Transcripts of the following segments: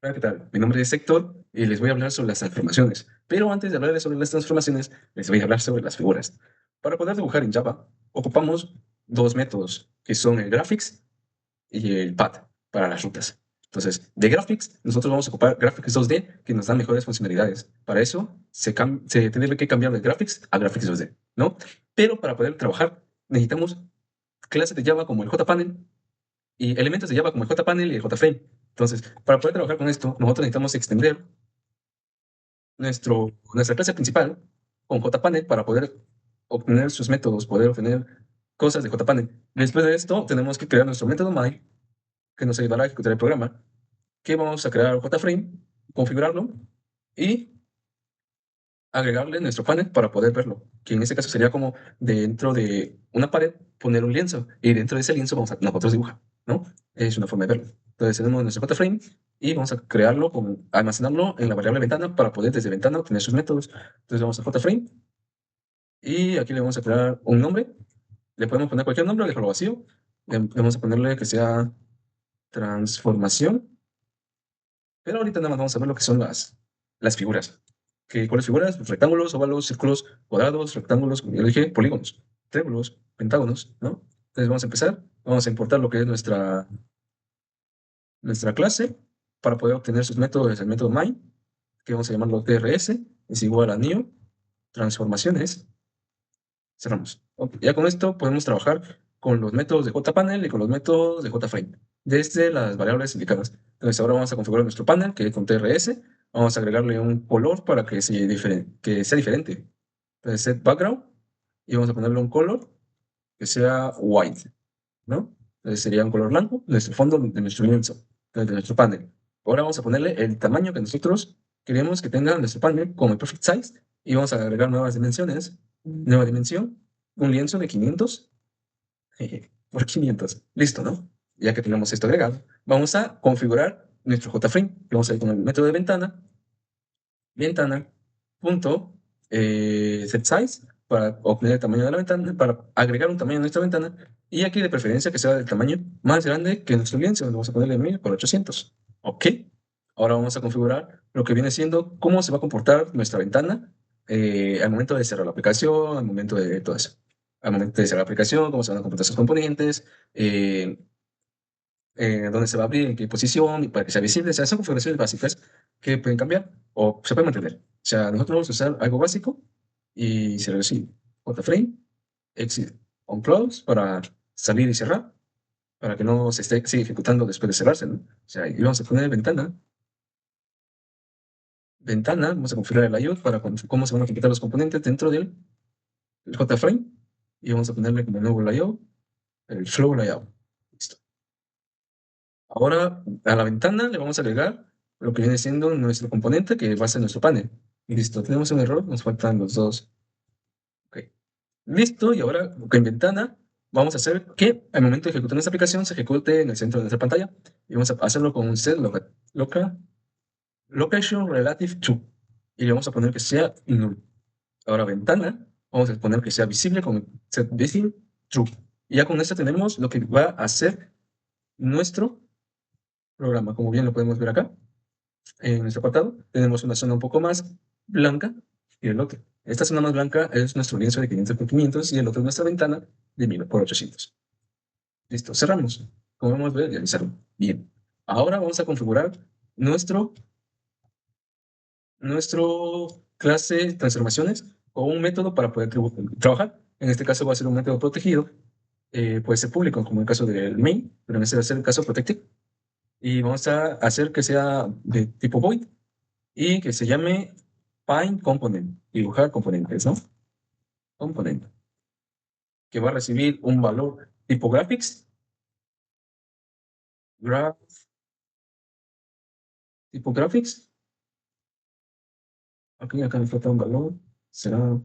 Hola, ¿qué tal? Mi nombre es Héctor y les voy a hablar sobre las transformaciones. Pero antes de hablarles sobre las transformaciones, les voy a hablar sobre las figuras. Para poder dibujar en Java, ocupamos dos métodos, que son el graphics y el path para las rutas. Entonces, de graphics, nosotros vamos a ocupar graphics 2D que nos dan mejores funcionalidades. Para eso, se tiene que cambiar de graphics a graphics 2D, ¿no? Pero para poder trabajar, necesitamos clases de Java como el JPanel y elementos de Java como el JPanel y el JFrame. Entonces, para poder trabajar con esto, nosotros necesitamos extender nuestra clase principal con JPanel para poder obtener sus métodos, poder obtener cosas de JPanel. Después de esto, tenemos que crear nuestro método my, que nos ayudará a ejecutar el programa, que vamos a crear JFrame, configurarlo y agregarle nuestro panel para poder verlo, que en este caso sería como dentro de una pared poner un lienzo y dentro de ese lienzo vamos a nosotros dibujar, ¿no? Es una forma de verlo. Entonces tenemos nuestro JFrame y vamos a crearlo, almacenarlo en la variable ventana para poder desde ventana obtener sus métodos. Entonces vamos a JFrame y aquí le vamos a crear un nombre. Le podemos poner cualquier nombre o dejarlo vacío. Le vamos a ponerle que sea transformación. Pero ahorita nada más vamos a ver lo que son las figuras. ¿Cuáles figuras? Pues rectángulos, óvalos, círculos, cuadrados, rectángulos, como ya lo dije, polígonos, triángulos, pentágonos, ¿no? Entonces vamos a empezar. Vamos a importar lo que es nuestra clase para poder obtener sus métodos, el método my, que vamos a llamarlo TRS, es igual a new, transformaciones, cerramos. Okay. Ya con esto podemos trabajar con los métodos de JPanel y con los métodos de JFrame, desde las variables indicadas. Entonces ahora vamos a configurar nuestro panel, que con TRS, vamos a agregarle un color para que sea diferente. Entonces set background, y vamos a ponerle un color que sea white, ¿no? Entonces sería un color blanco, nuestro fondo de nuestro lienzo, de nuestro panel. Ahora vamos a ponerle el tamaño que nosotros queremos que tenga nuestro panel como el perfect size, y vamos a agregar nuevas dimensiones, nueva dimensión, un lienzo de 500 por 500. Listo, ¿no? Ya que tenemos esto agregado, vamos a configurar nuestro JFrame. Vamos a ir con el método de ventana, punto, set size, para obtener el tamaño de la ventana, para agregar un tamaño a nuestra ventana, y aquí de preferencia que sea del tamaño más grande que nuestro lienzo. Vamos a ponerle 1000 por 800. Ok. Ahora vamos a configurar lo que viene siendo cómo se va a comportar nuestra ventana al momento de cerrar la aplicación, al momento de todo eso. Al momento de cerrar la aplicación, cómo se van a comportar sus componentes, dónde se va a abrir, en qué posición, y para que sea visible. O sea, son configuraciones básicas que pueden cambiar o se pueden mantener. O sea, nosotros vamos a usar algo básico y se recibe JFrame, exit on close para salir y cerrar, para que no se siga ejecutando después de cerrarse, ¿no? O sea, y vamos a poner ventana, vamos a configurar el layout para cómo se van a comportar los componentes dentro del JFrame, y vamos a ponerle como nuevo layout, el flow layout. Listo. Ahora a la ventana le vamos a agregar lo que viene siendo nuestro componente, que va a ser nuestro panel. Listo, tenemos un error, nos faltan los dos. Okay. Listo, y ahora en ventana vamos a hacer que al momento de ejecutar nuestra aplicación se ejecute en el centro de nuestra pantalla, y vamos a hacerlo con un set location relative to, y le vamos a poner que sea null. Ahora ventana, vamos a poner que sea visible con set visible true. Y ya con esto tenemos lo que va a hacer nuestro programa. Como bien lo podemos ver acá, en nuestro apartado, tenemos una zona un poco más blanca y el otro. Esta zona más blanca es nuestro lienzo de 500 por 500 y el otro es nuestra ventana de 1000 por 800. Listo, cerramos. Como vamos a ver, realizaron. Bien. Ahora vamos a configurar nuestro, nuestro clase transformaciones o un método para poder trabajar. En este caso va a ser un método protegido. Puede ser público, como en el caso del main, pero en este va a ser el caso protected. Y vamos a hacer que sea de tipo void y que se llame Find Component, dibujar componentes, ¿no? Componente, que va a recibir un valor tipo graphics, tipo graphics. Aquí acá me falta un valor, será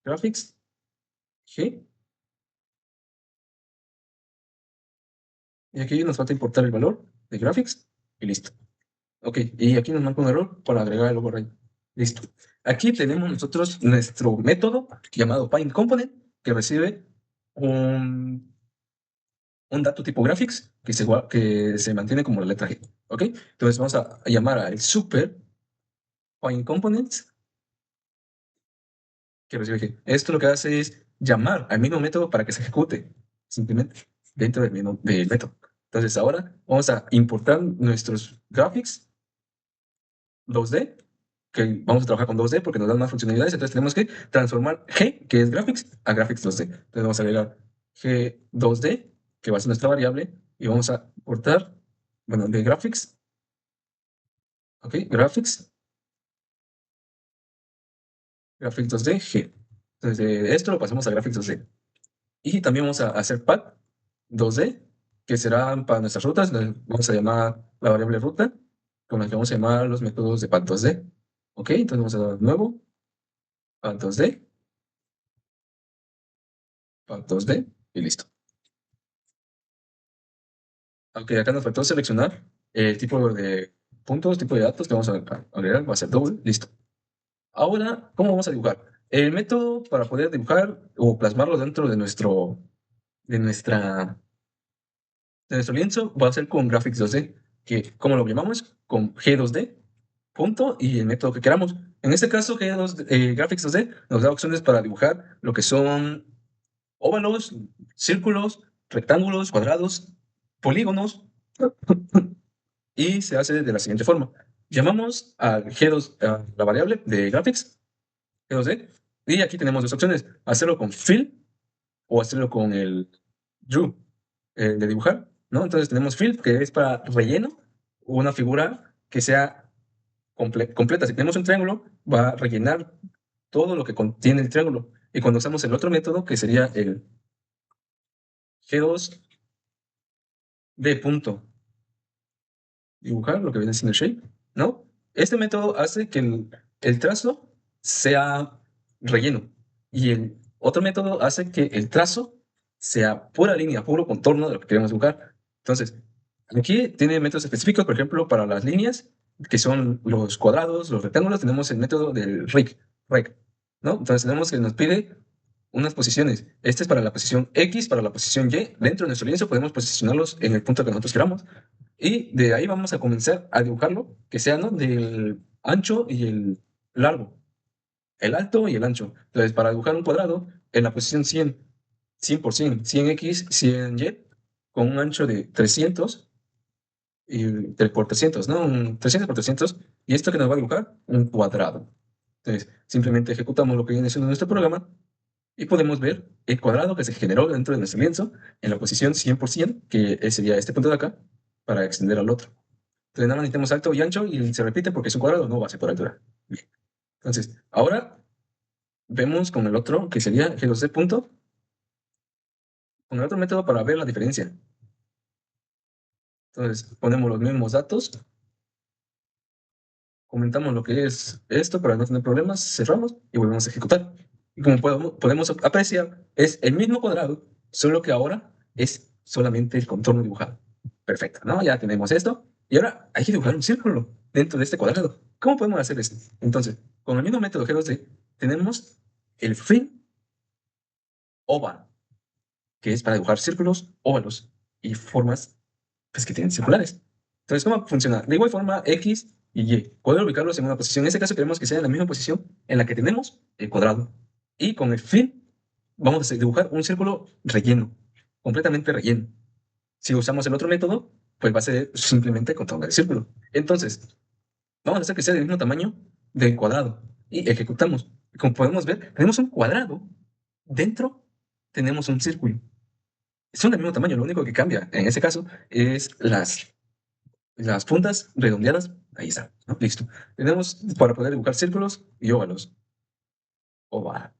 graphics, G, y aquí nos falta importar el valor de graphics, y listo. Ok, y aquí nos marca un error para agregar el override. Listo. Aquí tenemos nosotros nuestro método llamado find_component, que recibe un dato tipo graphics que se mantiene como la letra G. ¿ok? Entonces vamos a llamar al super find components que recibe G. Esto lo que hace es llamar al mismo método para que se ejecute, simplemente, dentro del mismo del método. Entonces ahora vamos a importar nuestros graphics 2D, que vamos a trabajar con 2D porque nos dan más funcionalidades, entonces tenemos que transformar G, que es graphics, a graphics 2D. Entonces vamos a agregar G2D, que va a ser nuestra variable, y vamos a importar, bueno, de graphics, ok, graphics 2D, G. Entonces de esto lo pasamos a graphics 2D. Y también vamos a hacer path 2D, que será para nuestras rutas, vamos a llamar la variable ruta, con la que vamos a llamar los métodos de path 2D. Ok, entonces vamos a dar nuevo, path 2D, path 2D, y listo. Aunque acá nos faltó seleccionar el tipo de puntos, tipo de datos que vamos a agregar, va a ser double, listo. Ahora, ¿cómo vamos a dibujar? El método para poder dibujar o plasmarlo dentro de de nuestra, de nuestro lienzo va a ser con Graphics 2D, que como lo llamamos, con G2D, punto, y el método que queramos. En este caso, Graphics 2D nos da opciones para dibujar lo que son óvalos, círculos, rectángulos, cuadrados, polígonos, y se hace de la siguiente forma. Llamamos al G2, a la variable de graphics, G2D, y aquí tenemos dos opciones, hacerlo con fill o hacerlo con el drew, de dibujar, ¿no? Entonces tenemos fill, que es para relleno, una figura que sea completa. Si tenemos un triángulo, va a rellenar todo lo que contiene el triángulo. Y cuando usamos el otro método, que sería el G2D punto dibujar, lo que viene siendo el shape, ¿no? Este método hace que el trazo sea relleno y el otro método hace que el trazo sea pura línea, puro contorno de lo que queremos dibujar. Entonces, aquí tiene métodos específicos, por ejemplo, para las líneas, que son los cuadrados, los rectángulos, tenemos el método del rec, ¿no? Entonces tenemos que nos pide unas posiciones. Este es para la posición X, para la posición Y. Dentro de nuestro lienzo podemos posicionarlos en el punto que nosotros queramos. Y de ahí vamos a comenzar a dibujarlo, que sea, ¿no?, del ancho y el largo, el alto y el ancho. Entonces, para dibujar un cuadrado en la posición 100, 100%, 100x, 100y, con un ancho de 300 y por 300, ¿no? Un 300 por 300. Y esto que nos va a dibujar un cuadrado. Entonces, simplemente ejecutamos lo que viene siendo nuestro programa y podemos ver el cuadrado que se generó dentro de nuestro lienzo en la posición 100%, que sería este punto de acá, para extender al otro. Entonces nada más necesitamos alto y ancho y se repite porque es un cuadrado, no base por altura. Bien. Entonces, ahora vemos con el otro, que sería G2D punto, con el otro método para ver la diferencia. Entonces, ponemos los mismos datos, comentamos lo que es esto para no tener problemas, cerramos y volvemos a ejecutar. Y como podemos apreciar, es el mismo cuadrado, solo que ahora es solamente el contorno dibujado. Perfecto, ¿no? Ya tenemos esto. Y ahora hay que dibujar un círculo dentro de este cuadrado. ¿Cómo podemos hacer esto? Entonces, con el mismo método G2D, tenemos el fill oval, que es para dibujar círculos, óvalos y formas, pues, que tienen circulares. Entonces, ¿cómo funciona? De igual forma, X y Y. Poder ubicarlos en una posición. En este caso, queremos que sea en la misma posición en la que tenemos el cuadrado. Y con el fill vamos a dibujar un círculo relleno, completamente relleno. Si usamos el otro método, pues va a ser simplemente contorno del círculo. Entonces, vamos a hacer que sea del mismo tamaño del cuadrado y ejecutamos. Como podemos ver, tenemos un cuadrado, dentro tenemos un círculo. Son del mismo tamaño, lo único que cambia en ese caso es las puntas redondeadas. Ahí está, ¿no? Listo. Tenemos para poder dibujar círculos y óvalos. Oval,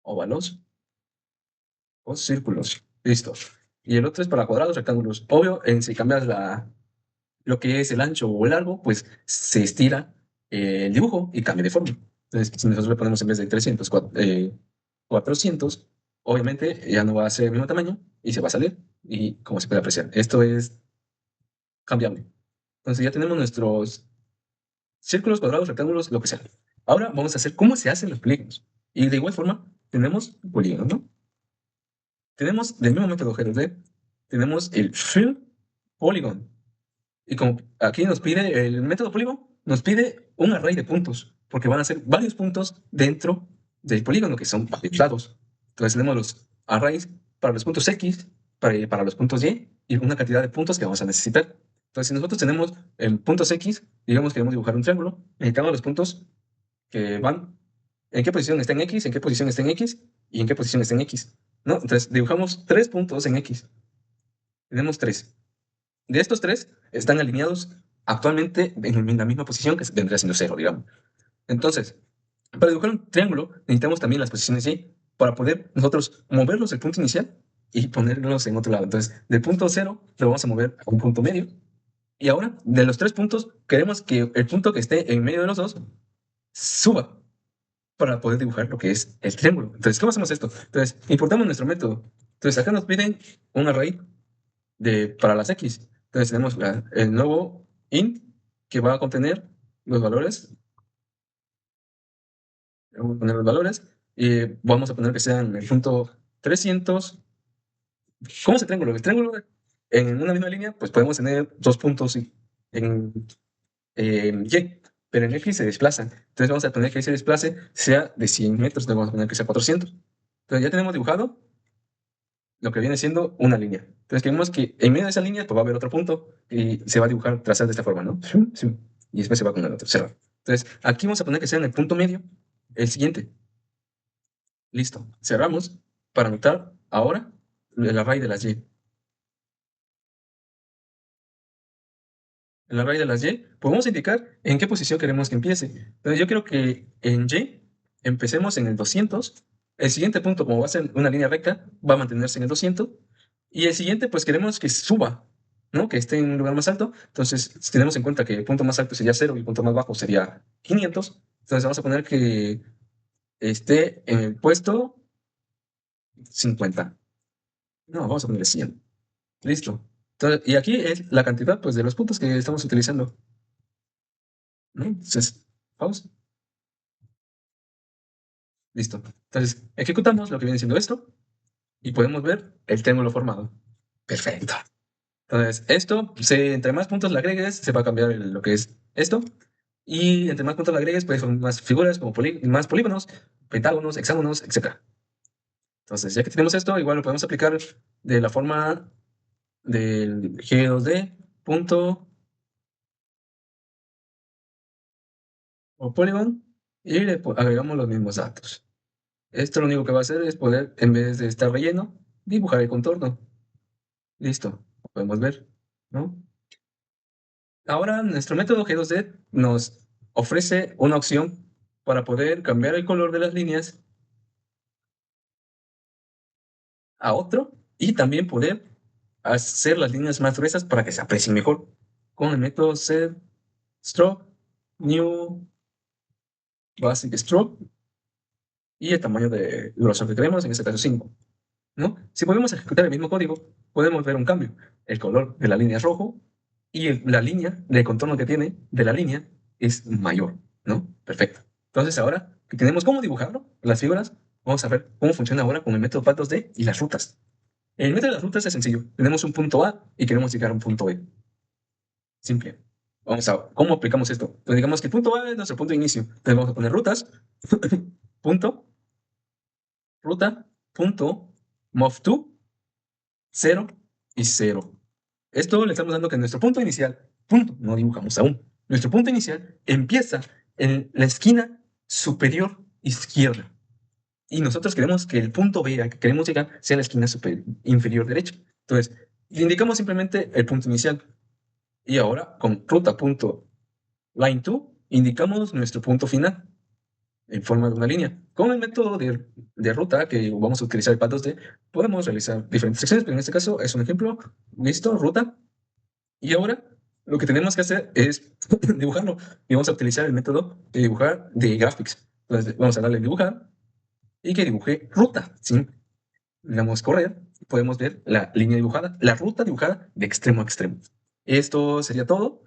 óvalos o círculos. Listo. Y el otro es para cuadrados, rectángulos. Obvio, si cambias lo que es el ancho o el largo, pues se estira el dibujo y cambia de forma. Entonces, si nosotros le ponemos en vez de 300, 400, obviamente ya no va a ser el mismo tamaño y se va a salir. Y como se puede apreciar, esto es cambiable. Entonces ya tenemos nuestros círculos, cuadrados, rectángulos, lo que sea. Ahora vamos a hacer cómo se hacen los polígonos. Y de igual forma, tenemos polígonos, ¿no? Tenemos del mismo método G2D, tenemos el fill polygon. Y como aquí nos pide, el método polygon nos pide un array de puntos, porque van a ser varios puntos dentro del polígono, que son varios lados. Entonces tenemos los arrays para los puntos X, para los puntos y una cantidad de puntos que vamos a necesitar. Entonces, si nosotros tenemos el puntos X, digamos que queremos dibujar un triángulo, necesitamos los puntos que van, en qué posición está en X, en qué posición está en X y en qué posición está en X, ¿no? Entonces, dibujamos 3 puntos en X. Tenemos 3. De estos 3 están alineados actualmente en la misma posición, que vendría siendo 0, digamos. Entonces, para dibujar un triángulo necesitamos también las posiciones Y para poder nosotros moverlos del punto inicial y ponerlos en otro lado. Entonces, del punto 0 lo vamos a mover a un punto medio. Y ahora, de los 3 puntos, queremos que el punto que esté en medio de los dos suba para poder dibujar lo que es el triángulo. Entonces, ¿cómo hacemos esto? Entonces, importamos nuestro método. Entonces, acá nos piden un array para las X. Entonces, tenemos el nuevo int que va a contener los valores. Vamos a poner los valores y vamos a poner que sean el punto 300. ¿Cómo es el triángulo? El triángulo en una misma línea, pues podemos tener 2 puntos en Y, pero en X se desplazan. Entonces vamos a poner que Y se desplace sea de 100 metros, entonces vamos a poner que sea 400. Entonces ya tenemos dibujado lo que viene siendo una línea. Entonces queremos que en medio de esa línea pues va a haber otro punto y se va a dibujar, trazar de esta forma, ¿no? Y después se va con el otro, cerrado. Entonces aquí vamos a poner que sea en el punto medio el siguiente. Listo. Cerramos para anotar ahora el array de las Y. El array de las Y, podemos indicar en qué posición queremos que empiece. Entonces yo quiero que en Y empecemos en el 200. El siguiente punto, como va a ser una línea recta, va a mantenerse en el 200. Y el siguiente, pues queremos que suba, ¿no? Que esté en un lugar más alto. Entonces, si tenemos en cuenta que el punto más alto sería 0 y el punto más bajo sería 500, entonces vamos a poner que esté en el puesto 50. No, vamos a ponerle 100. Listo. Entonces, y aquí es la cantidad, pues, de los puntos que estamos utilizando, ¿no? Entonces, vamos. Listo. Entonces, ejecutamos lo que viene siendo esto y podemos ver el triángulo formado. Perfecto. Entonces, esto, entre más puntos le agregues, se va a cambiar lo que es esto. Y entre más puntos le agregues, pues son más figuras, como más polígonos, pentágonos, hexágonos, etc. Entonces, ya que tenemos esto, igual lo podemos aplicar de la forma del G2D punto o polygon y le agregamos los mismos datos. Esto lo único que va a hacer es poder, en vez de estar relleno, dibujar el contorno. Listo, podemos ver, ¿no? Ahora nuestro método G2D nos ofrece una opción para poder cambiar el color de las líneas a otro y también poder hacer las líneas más gruesas para que se aprecien mejor con el método set stroke new basic stroke y el tamaño de grosor que queremos, en este caso 5, ¿no? Si podemos ejecutar el mismo código, podemos ver un cambio. El color de la línea es rojo y la línea del contorno que tiene de la línea es mayor, ¿no? Perfecto. Entonces ahora que tenemos cómo dibujarlo, las figuras, vamos a ver cómo funciona ahora con el método Path2D y las rutas. El método de las rutas es sencillo. Tenemos un punto A y queremos llegar a un punto B. Simple. Vamos a, ¿cómo aplicamos esto? Pues digamos que el punto A es nuestro punto de inicio. Entonces vamos a poner rutas, punto, ruta, punto, move to, 0 y 0. Esto le estamos dando que nuestro punto inicial, punto, no dibujamos aún. Nuestro punto inicial empieza en la esquina superior izquierda. Y nosotros queremos que el punto B al que queremos llegar sea la esquina inferior derecha. Entonces, le indicamos simplemente el punto inicial. Y ahora, con ruta.line2, indicamos nuestro punto final en forma de una línea. Con el método de ruta que vamos a utilizar el Path2D, podemos realizar diferentes secciones, pero en este caso es un ejemplo. Listo, ruta. Y ahora lo que tenemos que hacer es dibujarlo. Y vamos a utilizar el método de dibujar de graphics. Entonces, vamos a darle dibujar y que dibuje ruta. ¿Sí? Le damos correr, podemos ver la línea dibujada, la ruta dibujada de extremo a extremo. Esto sería todo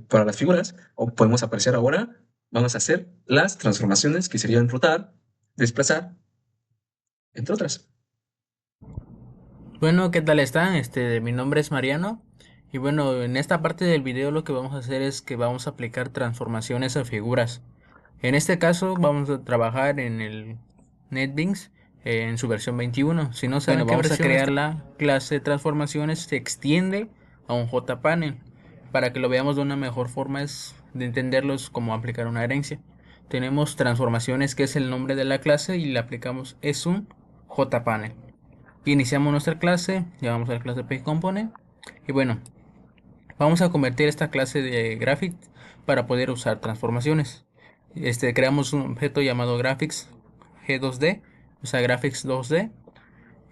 para las figuras. O podemos apreciar ahora, vamos a hacer las transformaciones que serían rotar, desplazar, entre otras. Bueno, ¿qué tal están? Mi nombre es Mariano Y bueno, en esta parte del video lo que vamos a hacer es que vamos a aplicar transformaciones a figuras. En este caso vamos a trabajar en el NetBeans en su versión 21. Si no saben Bueno, qué vamos a versión es, crear la clase de transformaciones se extiende a un JPanel. Para que lo veamos de una mejor forma es de entenderlo es como aplicar una herencia. Tenemos transformaciones que es el nombre de la clase y le aplicamos es un JPanel. Iniciamos nuestra clase, llamamos a la clase PageComponent y bueno, vamos a convertir esta clase de graphics para poder usar transformaciones. Creamos un objeto llamado graphics G2D, o sea, graphics 2D.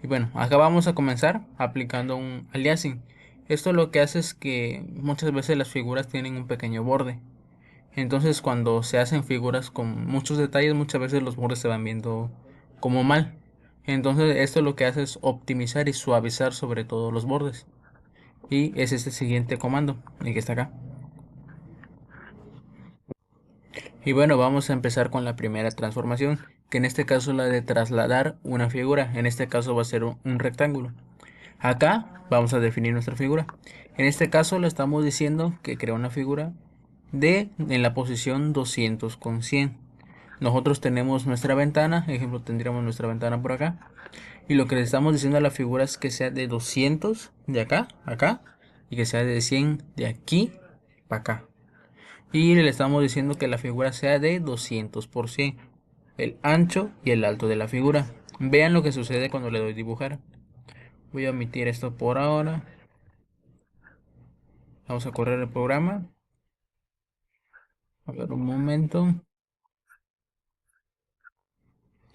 Y bueno, acá vamos a comenzar aplicando un aliasing. Esto lo que hace es que muchas veces las figuras tienen un pequeño borde. Entonces, cuando se hacen figuras con muchos detalles, muchas veces los bordes se van viendo como mal. Entonces, esto lo que hace es optimizar y suavizar sobre todo los bordes. Y es este siguiente comando, el que está acá. Y bueno, vamos a empezar con la primera transformación, que en este caso es la de trasladar una figura. En este caso va a ser un rectángulo. Acá vamos a definir nuestra figura. En este caso le estamos diciendo que crea una figura de en la posición 200 con 100. Nosotros tenemos nuestra ventana, ejemplo tendríamos nuestra ventana por acá. Y lo que le estamos diciendo a la figura es que sea de 200 de acá, acá, y que sea de 100 de aquí para acá. Y le estamos diciendo que la figura sea de 200 por 100, el ancho y el alto de la figura. Vean lo que sucede cuando le doy dibujar. Voy a omitir esto por ahora. Vamos a correr el programa. A ver un momento.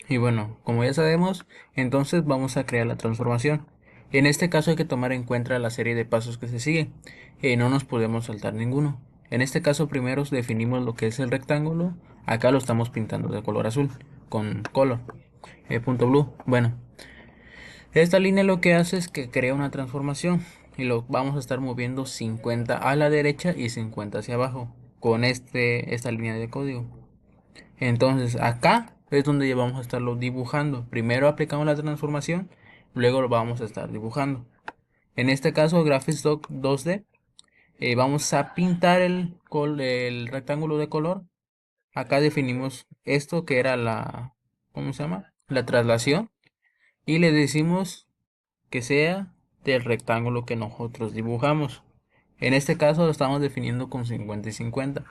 Y bueno, como ya sabemos, entonces vamos a crear la transformación. En este caso hay que tomar en cuenta la serie de pasos que se siguen. No nos podemos saltar ninguno. En este caso primero definimos lo que es el rectángulo. Acá lo estamos pintando de color azul con color punto blue. Bueno, esta línea lo que hace es que crea una transformación y lo vamos a estar moviendo 50 a la derecha y 50 hacia abajo con esta línea de código. Entonces acá es donde ya vamos a estarlo dibujando. Primero aplicamos la transformación, luego lo vamos a estar dibujando. En este caso, Graphics Dock 2D, vamos a pintar el rectángulo de color. Acá definimos esto que era ¿cómo se llama? La traslación. Y le decimos que sea del rectángulo que nosotros dibujamos. En este caso lo estamos definiendo con 50 y 50.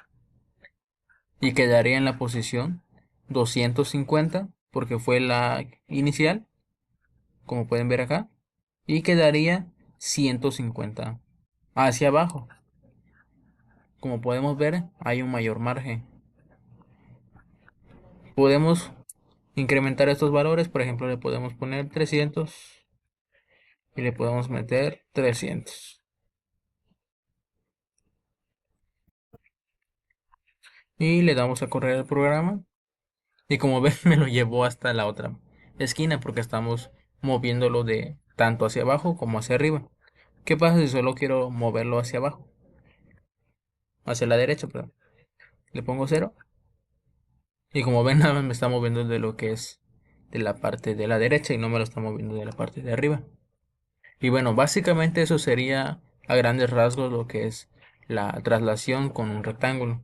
Y quedaría en la posición 250 porque fue la inicial, como pueden ver acá, y quedaría 150 hacia abajo. Como podemos ver, hay un mayor margen. Podemos incrementar estos valores, por ejemplo, le podemos poner 300 y le podemos meter 300. Y le damos a correr el programa. Y como ven, me lo llevó hasta la otra esquina porque estamos moviéndolo de tanto hacia abajo como hacia arriba. ¿Qué pasa si solo quiero moverlo hacia abajo? Hacia la derecha, perdón. Le pongo cero. Y como ven, nada más me está moviendo de lo que es de la parte de la derecha y no me lo está moviendo de la parte de arriba. Y bueno, básicamente eso sería a grandes rasgos lo que es la traslación con un rectángulo.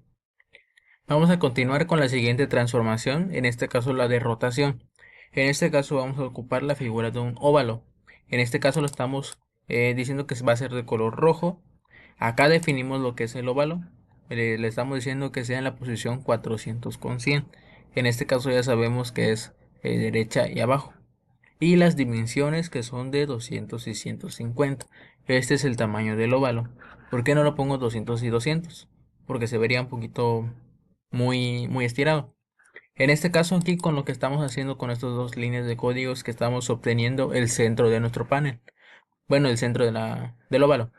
Vamos a continuar con la siguiente transformación, en este caso la de rotación. En este caso vamos a ocupar la figura de un óvalo. En este caso lo estamos diciendo que va a ser de color rojo. Acá definimos lo que es el óvalo. Le estamos diciendo que sea en la posición 400 con 100. En este caso ya sabemos que es derecha y abajo. Y las dimensiones que son de 200 y 150. Este es el tamaño del óvalo. ¿Por qué no lo pongo 200 y 200? Porque se vería un poquito muy estirado. En este caso aquí con lo que estamos haciendo con estas dos líneas de códigos que estamos obteniendo el centro de nuestro panel. Bueno, el centro del óvalo.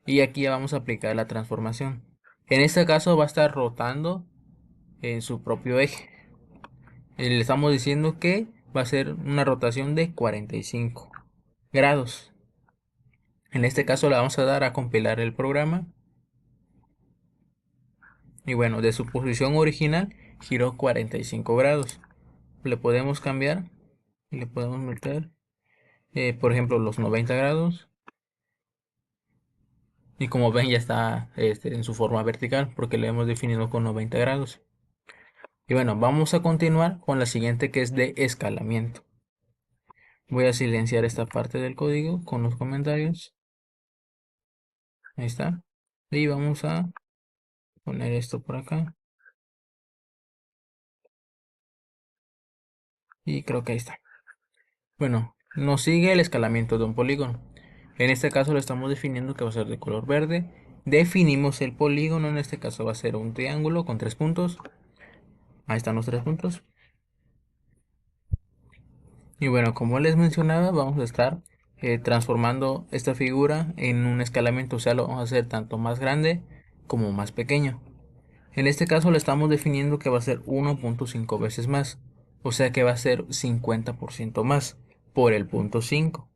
Y aquí ya vamos a aplicar la transformación. En este caso va a estar rotando en su propio eje. Le estamos diciendo que va a ser una rotación de 45 grados. En este caso le vamos a dar a compilar el programa. Y bueno, de su posición original giró 45 grados. Le podemos cambiar y le podemos meter, por ejemplo, los 90 grados. Y como ven ya está en su forma vertical porque lo hemos definido con 90 grados. Y bueno, vamos a continuar con la siguiente que es de escalamiento. Voy a silenciar esta parte del código con los comentarios. Ahí está. Y vamos a poner esto por acá. Y creo que ahí está. Bueno, nos sigue el escalamiento de un polígono. En este caso lo estamos definiendo que va a ser de color verde. Definimos el polígono, en este caso va a ser un triángulo con 3 puntos. Ahí están los 3 puntos. Y bueno, como les mencionaba, vamos a estar transformando esta figura en un escalamiento. O sea, lo vamos a hacer tanto más grande como más pequeño. En este caso le estamos definiendo que va a ser 1.5 veces más. O sea que va a ser 50% más por el punto 5.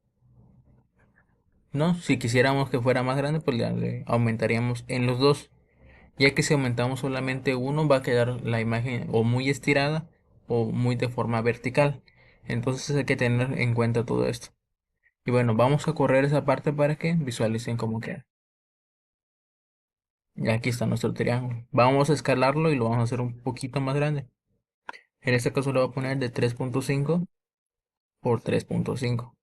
¿No? Si quisiéramos que fuera más grande, pues le aumentaríamos en los dos. Ya que si aumentamos solamente uno, va a quedar la imagen o muy estirada o muy de forma vertical. Entonces hay que tener en cuenta todo esto. Y bueno, vamos a correr esa parte para que visualicen cómo queda. Y aquí está nuestro triángulo. Vamos a escalarlo y lo vamos a hacer un poquito más grande. En este caso lo voy a poner de 3.5 por 3.5.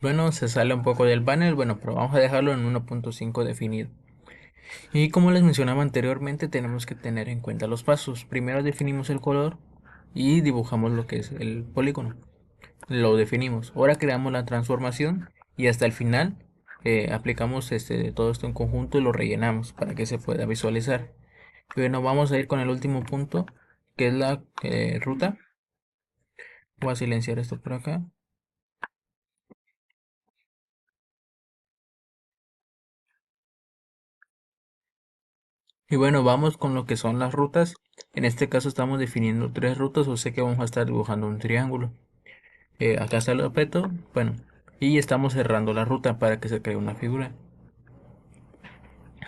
Bueno, se sale un poco del panel, bueno, pero vamos a dejarlo en 1.5 definido. Y como les mencionaba anteriormente, tenemos que tener en cuenta los pasos. Primero definimos el color y dibujamos lo que es el polígono. Lo definimos. Ahora creamos la transformación y hasta el final aplicamos todo esto en conjunto y lo rellenamos para que se pueda visualizar. Bueno, vamos a ir con el último punto, que es la ruta. Voy a silenciar esto por acá. Y bueno, vamos con lo que son las rutas. En este caso estamos definiendo 3 rutas, o sea que vamos a estar dibujando un triángulo. Acá está el objeto, bueno, y estamos cerrando la ruta para que se cree una figura.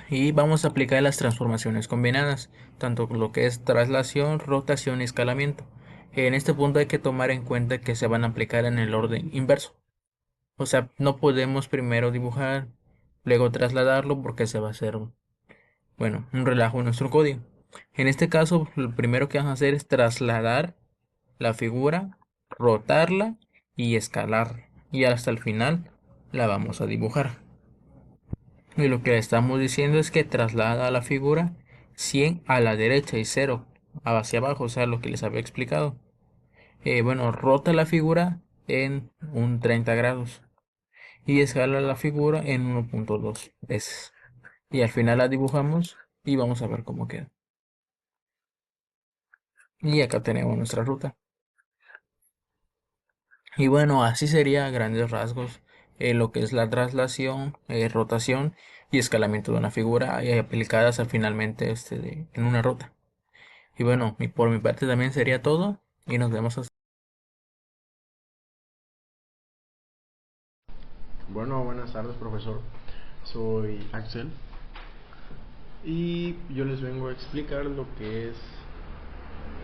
Y vamos a aplicar las transformaciones combinadas, tanto lo que es traslación, rotación y escalamiento. En este punto hay que tomar en cuenta que se van a aplicar en el orden inverso. O sea, no podemos primero dibujar, luego trasladarlo porque se va a hacer, bueno, un relajo en nuestro código. En este caso, lo primero que vamos a hacer es trasladar la figura, rotarla y escalar. Y hasta el final la vamos a dibujar. Y lo que le estamos diciendo es que traslada la figura 100 a la derecha y 0 hacia abajo, o sea, lo que les había explicado. Bueno, rota la figura en un 30 grados y escala la figura en 1.2 veces. Y al final la dibujamos y vamos a ver cómo queda. Y acá tenemos nuestra ruta. Y bueno, así sería a grandes rasgos lo que es la traslación, rotación y escalamiento de una figura aplicadas finalmente en una ruta. Y bueno, por mi parte también sería todo y nos vemos hasta... Bueno, buenas tardes, profesor. Soy Axel y yo les vengo a explicar lo que es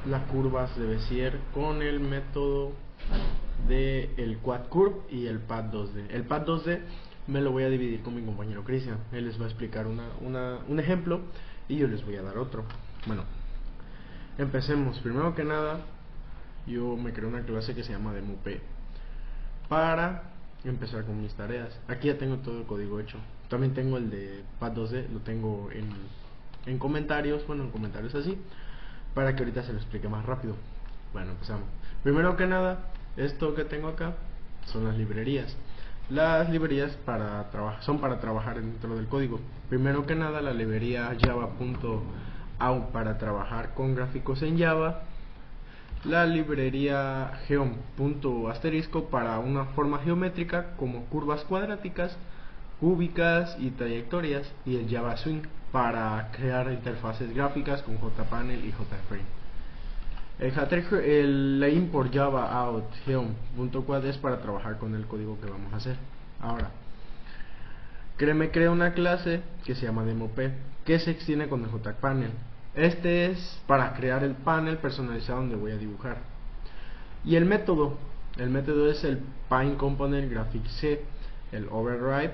las curvas de Bézier con el método de el Quad Curve y el Pad 2D. El Pad 2D me lo voy a dividir con mi compañero Cristian. Él les va a explicar un ejemplo y yo les voy a dar otro. Bueno, empecemos. Primero que nada, yo me creé una clase que se llama DemoP para empezar con mis tareas. Aquí ya tengo todo el código hecho. También tengo el de Pad 2D, lo tengo en comentarios, bueno, en comentarios así, para que ahorita se lo explique más rápido. Bueno, empezamos. Primero que nada, esto que tengo acá son las librerías. Las librerías son para trabajar dentro del código. Primero que nada, la librería java.out para trabajar con gráficos en Java, la librería geom.asterisco para una forma geométrica como curvas cuadráticas, cúbicas y trayectorias, y el Java Swing para crear interfaces gráficas con JPanel y JFrame. La import java out geom.quad es para trabajar con el código que vamos a hacer. Ahora, me crea una clase que se llama DemoP, que se extiende con el JPanel. Este es para crear el panel personalizado donde voy a dibujar. Y el método El método es el Pine Component Graphic C, el Override,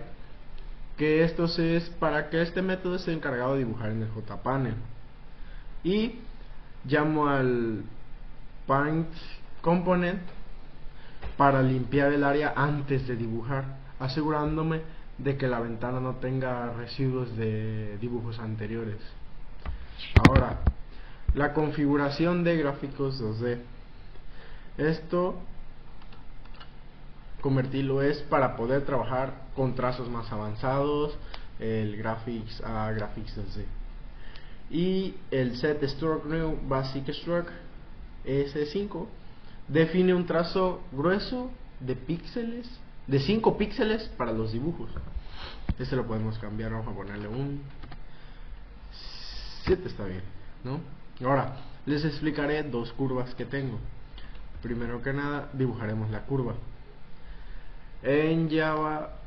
que esto es para que este método esté encargado de dibujar en el JPanel. Y llamo al Paint Component para limpiar el área antes de dibujar, asegurándome de que la ventana no tenga residuos de dibujos anteriores. Ahora, la configuración de gráficos 2D. Esto convertirlo es para poder trabajar con trazos más avanzados, el Graphics a Graphics 2D. Y el Set Stroke New Basic Stroke S5 define un trazo grueso de píxeles, de 5 píxeles para los dibujos. Este lo podemos cambiar, vamos a ponerle un 7, está bien, ¿no? Ahora, les explicaré dos curvas que tengo. Primero que nada, dibujaremos la curva. En Java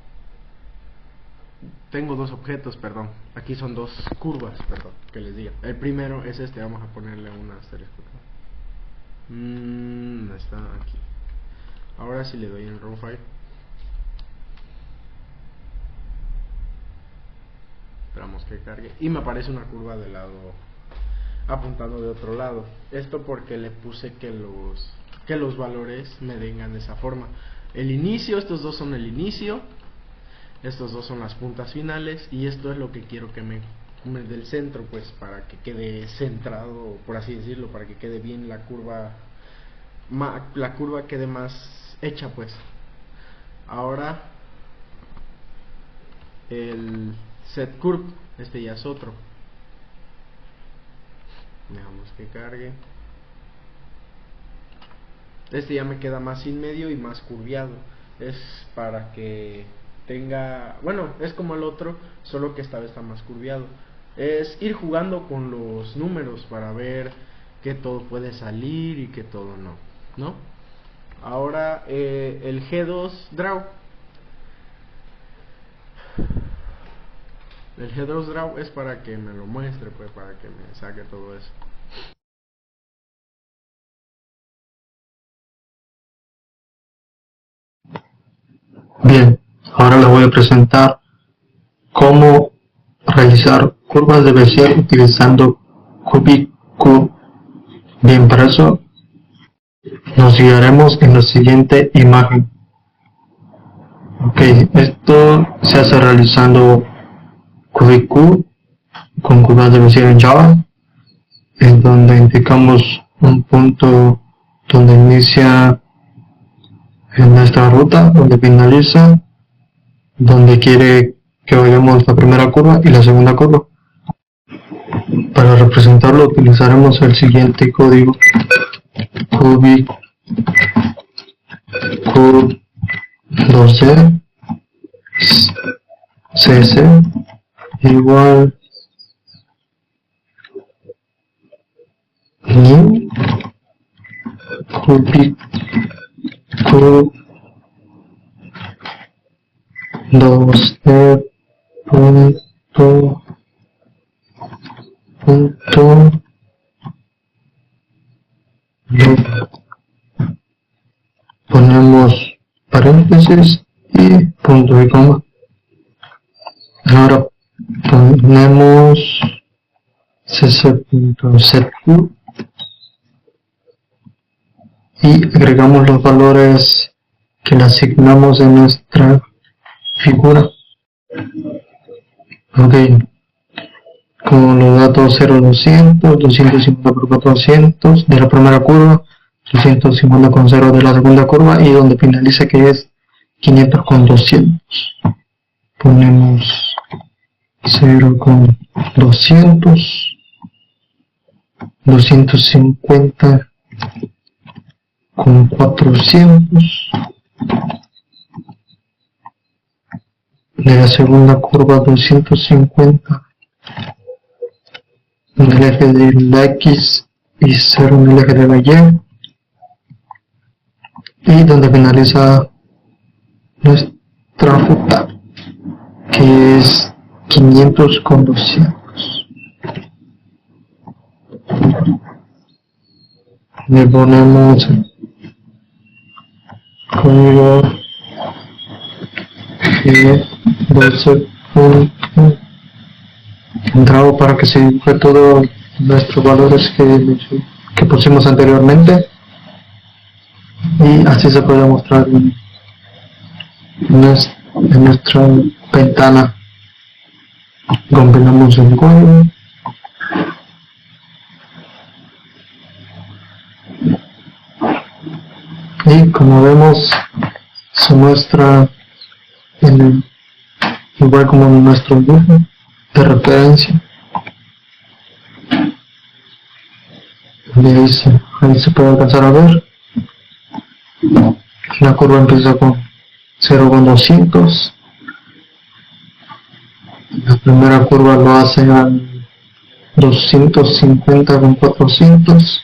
tengo dos objetos, perdón. Aquí son dos curvas, perdón, que les diga. El primero es este, vamos a ponerle un asterisco. Está aquí. Ahora si le doy en Raw File, esperamos que cargue y me aparece una curva de lado apuntando de otro lado. Esto porque le puse que los valores me vengan de esa forma. El inicio, estos dos son el inicio, estos dos son las puntas finales, y esto es lo que quiero que me del centro, pues, para que quede centrado, por así decirlo, para que quede bien la curva quede más hecha, pues. Ahora el set curve, este ya es otro. Dejamos que cargue. Este ya me queda más sin medio y más curviado. Es para que tenga, bueno, es como el otro, solo que esta vez está más curviado. Es ir jugando con los números para ver que todo puede salir y que todo no. Ahora el G2 Draw. El G2 Draw es para que me lo muestre, pues, para que me saque todo eso. Bien, ahora les voy a presentar cómo realizar curvas de Bézier utilizando Cubic-Q. Bien, para eso nos guiaremos en la siguiente imagen. Ok, esto se hace realizando Cubic-Q con curvas de Bézier en Java, en donde indicamos un punto donde inicia en nuestra ruta, donde finaliza, donde quiere que vayamos la primera curva y la segunda curva. Para representarlo utilizaremos el siguiente código: Cubic Q 2C CC igual new Cubic Q 2D punto ponemos paréntesis y punto y coma. Ahora ponemos cc.setQ y agregamos los valores que le asignamos en nuestra figura. Ok, con los datos 0,200, 250 por 400 de la primera curva, 250 con 0 de la segunda curva, y donde finaliza, que es 500 con 200. Ponemos 0 con 200, 250 con 400, de la segunda curva 250 en el eje de la X y 0 en el eje de la Y, y donde finaliza nuestra ruta, que es 500 con 200. Le ponemos tengo que 12 puntos entrado para que se dibuje todos nuestros valores que pusimos anteriormente, y así se puede mostrar en nuestra ventana. Combinamos el código y, como vemos, se muestra igual como en nuestro dibujo de referencia. Y ahí se puede alcanzar a ver. La curva empieza con 0,200. La primera curva lo hace a 250,400.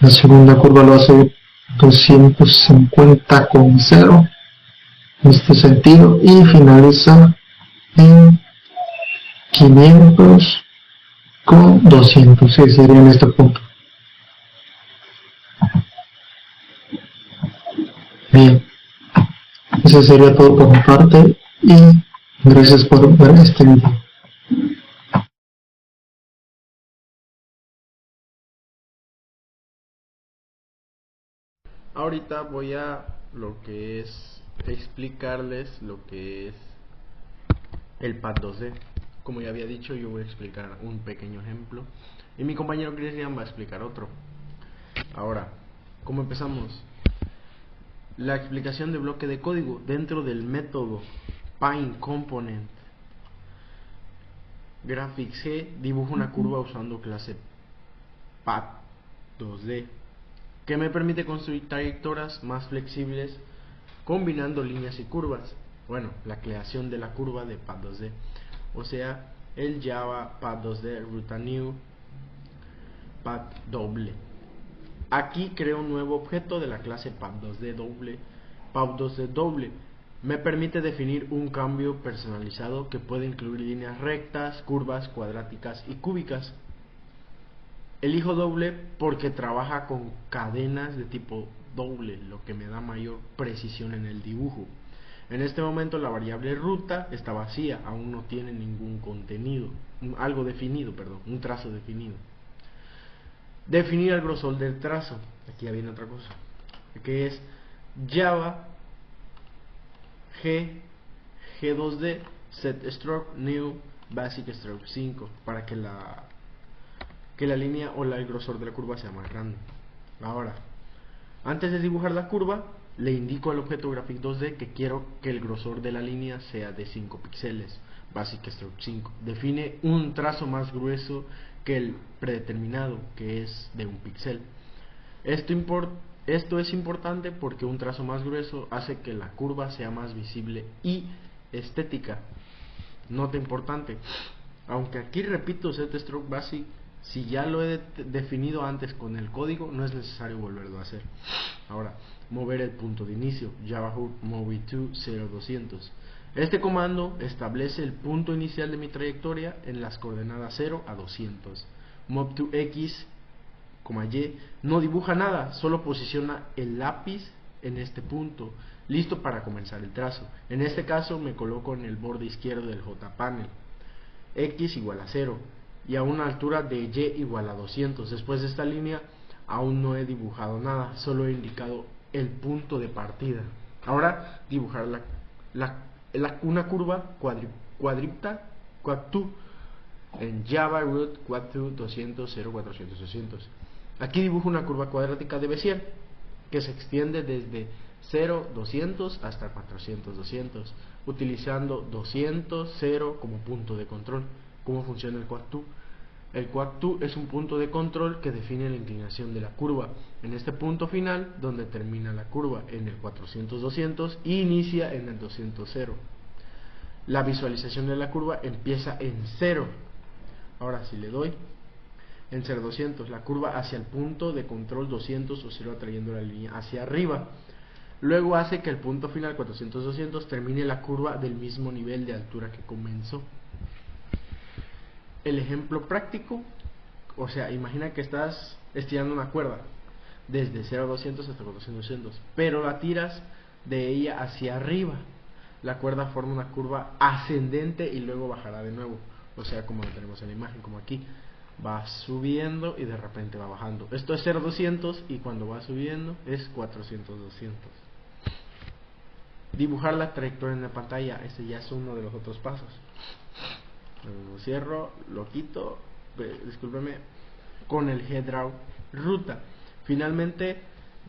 La segunda curva lo hace 250,0 en este sentido, y finaliza en 500,200, sí, sería en este punto. Bien, eso sería todo por mi parte, y gracias por ver este video. Ahorita voy a lo que es explicarles lo que es el pad 2D. Como ya había dicho, yo voy a explicar un pequeño ejemplo y mi compañero Cristian va a explicar otro. Ahora, ¿cómo empezamos? La explicación de bloque de código dentro del método PineComponent. Graphics G dibuja una curva usando clase pad 2D que me permite construir trayectorias más flexibles combinando líneas y curvas. Bueno, la creación de la curva de pad 2D, o sea, el Java pad 2D ruta new pad doble. Aquí creo un nuevo objeto de la clase pad 2D doble. Pad 2D doble me permite definir un cambio personalizado que puede incluir líneas rectas, curvas, cuadráticas y cúbicas. Elijo doble porque trabaja con cadenas de tipo doble, lo que me da mayor precisión en el dibujo. En este momento la variable ruta está vacía, aún no tiene ningún contenido, algo definido, perdón, un trazo definido. Definir el grosor del trazo, aquí ya viene otra cosa, que es Java G2D set stroke new basic stroke 5 para que la línea o el grosor de la curva sea más grande. Ahora, antes de dibujar la curva, le indico al objeto graphic 2D que quiero que el grosor de la línea sea de 5 píxeles, basic stroke 5. Define un trazo más grueso que el predeterminado, que es de 1 píxel. Esto es importante porque un trazo más grueso hace que la curva sea más visible y estética. Nota importante, aunque aquí repito set stroke basic, si ya lo he definido antes con el código, no es necesario volverlo a hacer. Ahora, mover el punto de inicio, Java Hook Move to 0200. Este comando establece el punto inicial de mi trayectoria en las coordenadas 0 a 200. Move to X, Y, no dibuja nada, solo posiciona el lápiz en este punto, listo para comenzar el trazo. En este caso me coloco en el borde izquierdo del JPanel. X igual a 0 y a una altura de Y igual a 200. Después de esta línea aún no he dibujado nada, solo he indicado el punto de partida. Ahora dibujar una curva cuadripta quad2 en Java root quad2 200 0 400 200. Aquí dibujo una curva cuadrática de Bézier que se extiende desde 0 200 hasta 400 200, utilizando 200 0 como punto de control. ¿Cómo funciona el quad2? El quad2 es un punto de control que define la inclinación de la curva en este punto final donde termina la curva en el 400 200 y inicia en el 200 0. La visualización de la curva empieza en 0. Ahora si le doy en 0 200, la curva hacia el punto de control 200 o 0 atrayendo la línea hacia arriba. Luego hace que el punto final 400 200 termine la curva del mismo nivel de altura que comenzó. El ejemplo práctico, o sea, imagina que estás estirando una cuerda desde 0 a 200 hasta 400 200, pero la tiras de ella hacia arriba. La cuerda forma una curva ascendente y luego bajará de nuevo. O sea, como lo tenemos en la imagen, como aquí. Va subiendo y de repente va bajando. Esto es 0-200 y cuando va subiendo es 400-200. Dibujar la trayectoria en la pantalla, ese ya es uno de los otros pasos. Lo cierro, lo quito, discúlpeme, con el head draw ruta. Finalmente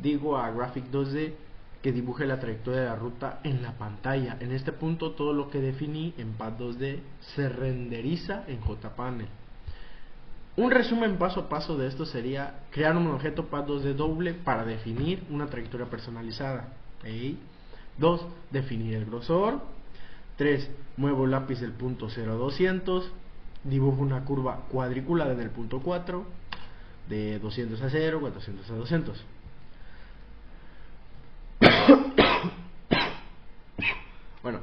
digo a Graphic 2D que dibuje la trayectoria de la ruta en la pantalla. En este punto todo lo que definí en Pad 2D se renderiza en JPanel. Un resumen paso a paso de esto sería crear un objeto Pad 2D doble para definir una trayectoria personalizada. 2. Definir el grosor. 3. Muevo el lápiz del punto 0 a 200. Dibujo una curva cuadriculada en el punto 4. De 200 a 0, 400 a 200. Bueno,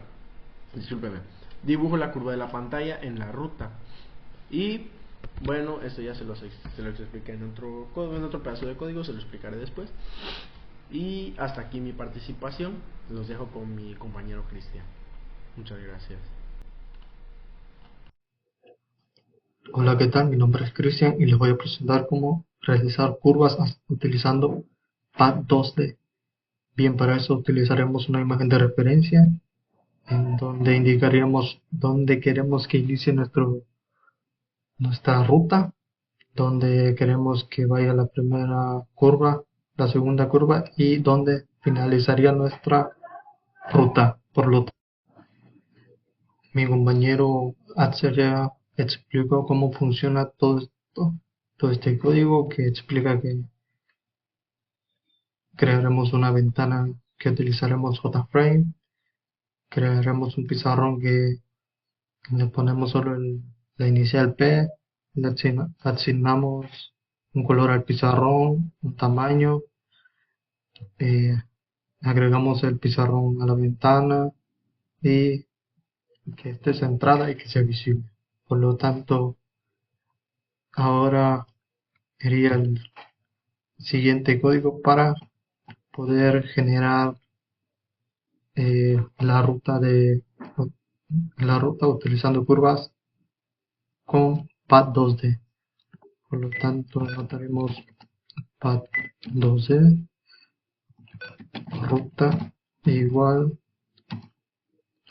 discúlpeme. Dibujo la curva de la pantalla en la ruta. Y bueno, esto ya se lo expliqué en otro pedazo de código, se lo explicaré después. Y hasta aquí mi participación. Los dejo con mi compañero Cristian. Muchas gracias. Hola, ¿qué tal? Mi nombre es Cristian y les voy a presentar cómo realizar curvas utilizando Pad 2D. Bien, para eso utilizaremos una imagen de referencia en donde indicaríamos dónde queremos que inicie nuestra ruta, donde queremos que vaya la primera curva, la segunda curva y donde finalizaría nuestra ruta. Por lo tanto, mi compañero Axel ya explicó cómo funciona todo este código, que explica que crearemos una ventana que utilizaremos JFrame, crearemos un pizarrón que le ponemos solo la inicial P, le asignamos un color al pizarrón, un tamaño, agregamos el pizarrón a la ventana y que esté centrada y que sea visible. Por lo tanto, ahora iría el siguiente código para poder generar la ruta utilizando curvas con Pad 2D. Por lo tanto, anotaremos Pad 2D ruta igual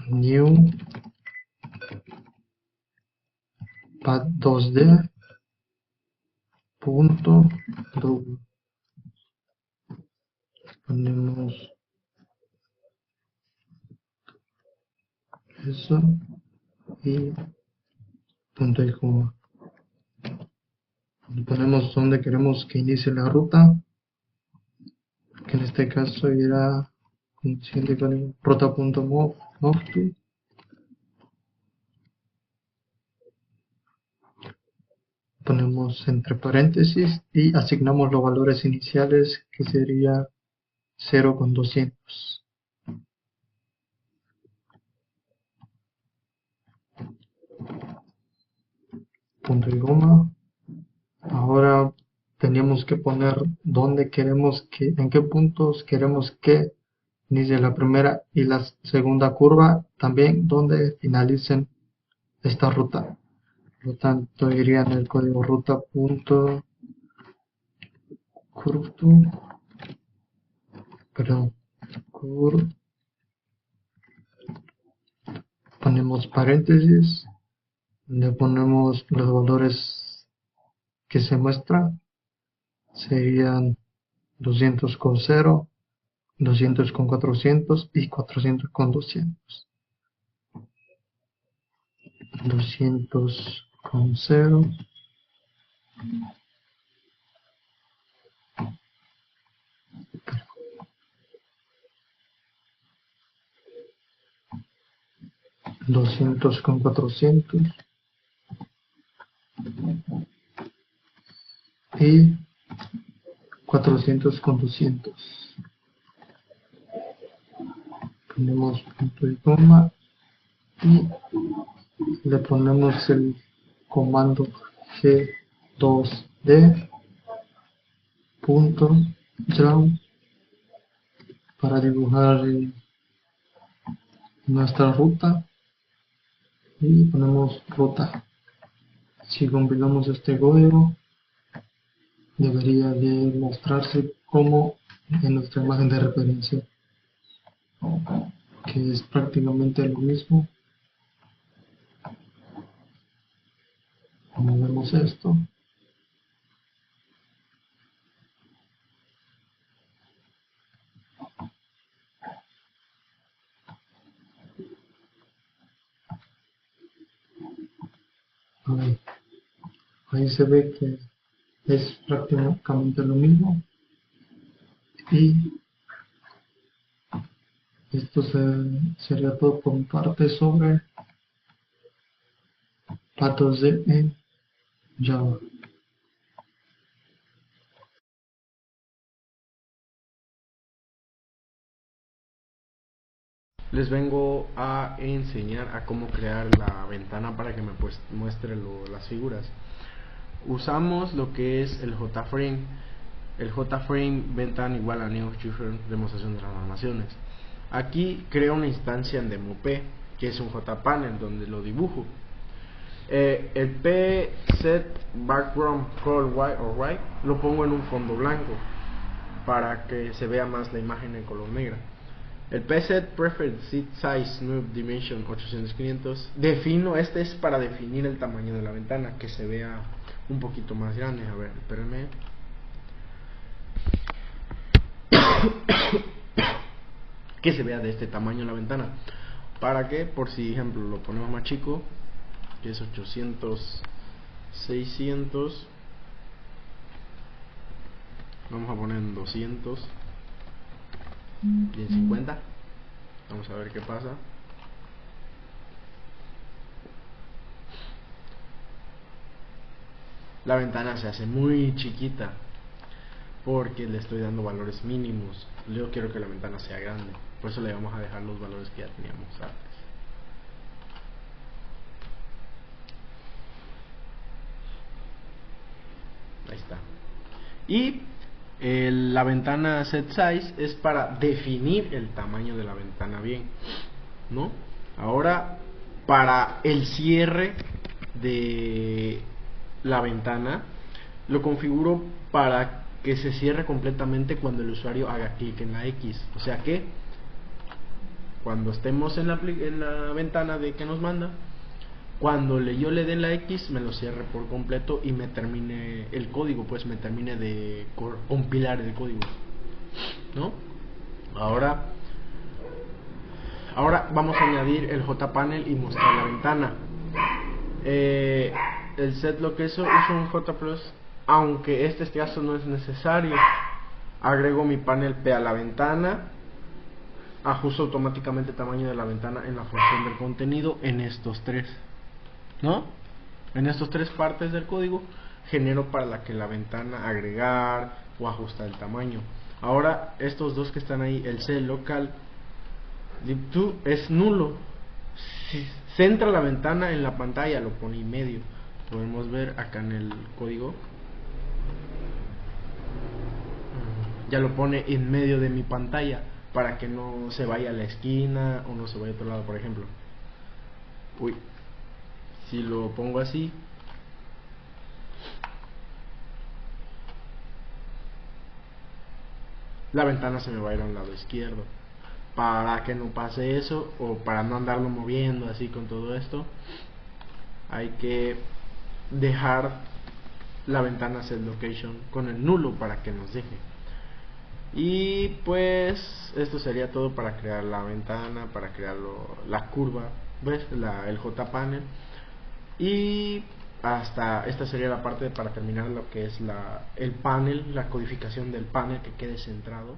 new Pad 2D punto double. Ponemos eso y punto y coma. Ponemos donde queremos que inicie la ruta, que en este caso irá con el siguiente código ruta.move. Ponemos entre paréntesis y asignamos los valores iniciales, que sería 0,200. Punto y coma. Ahora tenemos que poner en qué puntos queremos que inicie la primera y la segunda curva, también donde finalicen esta ruta. Por lo tanto, iría en el código ruta.curve, ponemos paréntesis, le ponemos los valores que se muestran, serían 200 con 0, 200 con 400 y 400 con 200. 200 con 0, 200 con 400 y 400 con 200. Ponemos punto y coma y le ponemos el comando G2D punto draw para dibujar nuestra ruta y ponemos ruta. Si compilamos este código, debería de mostrarse como en nuestra imagen de referencia, que es prácticamente lo mismo. Como vemos esto, ahí se ve que es prácticamente lo mismo, y esto sería todo por mi parte sobre patos de en Java. Les vengo a enseñar a cómo crear la ventana para que me muestre las figuras. Usamos lo que es el JFrame. El JFrame ventana igual a New Fusion demostración de transformaciones. Aquí creo una instancia en DemoP, que es un JPanel donde lo dibujo. El pset background color white or white lo pongo en un fondo blanco para que se vea más la imagen en color negra. El pset preferred seat size move dimension 800-500 defino, este es para definir el tamaño de la ventana, que se vea un poquito más grande. A ver, espérenme. Que se vea de este tamaño la ventana, para que por si ejemplo lo ponemos más chico, que es 800-600, vamos a poner en 200 y en 50. Vamos a ver qué pasa. La ventana se hace muy chiquita porque le estoy dando valores mínimos. Yo quiero que la ventana sea grande, por eso le vamos a dejar los valores que ya teníamos antes. Ahí está. Y la ventana set size es para definir el tamaño de la ventana bien, ¿no? Ahora, para el cierre de la ventana, lo configuro para que se cierre completamente cuando el usuario haga clic en la X. O sea que cuando estemos en la ventana de que nos manda, cuando yo le dé la X, me lo cierre por completo y me termine el código, pues me termine de compilar el código, ¿no? Ahora vamos a añadir el JPanel y mostrar la ventana. El set lo que uso un J+, aunque este caso no es necesario. Agrego mi panel P a la ventana, ajusto automáticamente el tamaño de la ventana en la función del contenido en estos tres, ¿no? En estos tres partes del código genero para la que la ventana agregar o ajustar el tamaño. Ahora estos dos que están ahí, el C local lib2 es nulo. Si centra la ventana en la pantalla, lo pone en medio. Podemos ver acá en el código, ya lo pone en medio de mi pantalla para que no se vaya a la esquina o no se vaya a otro lado, por ejemplo. Si lo pongo así, la ventana se me va a ir a un lado izquierdo. Para que no pase eso, o para no andarlo moviendo así con todo esto, hay que dejar la ventana set location con el nulo para que nos deje. Y pues esto sería todo para crear la ventana, para crear la curva, ¿ves? El JPanel. Y hasta esta sería la parte para terminar lo que es el panel, la codificación del panel que quede centrado.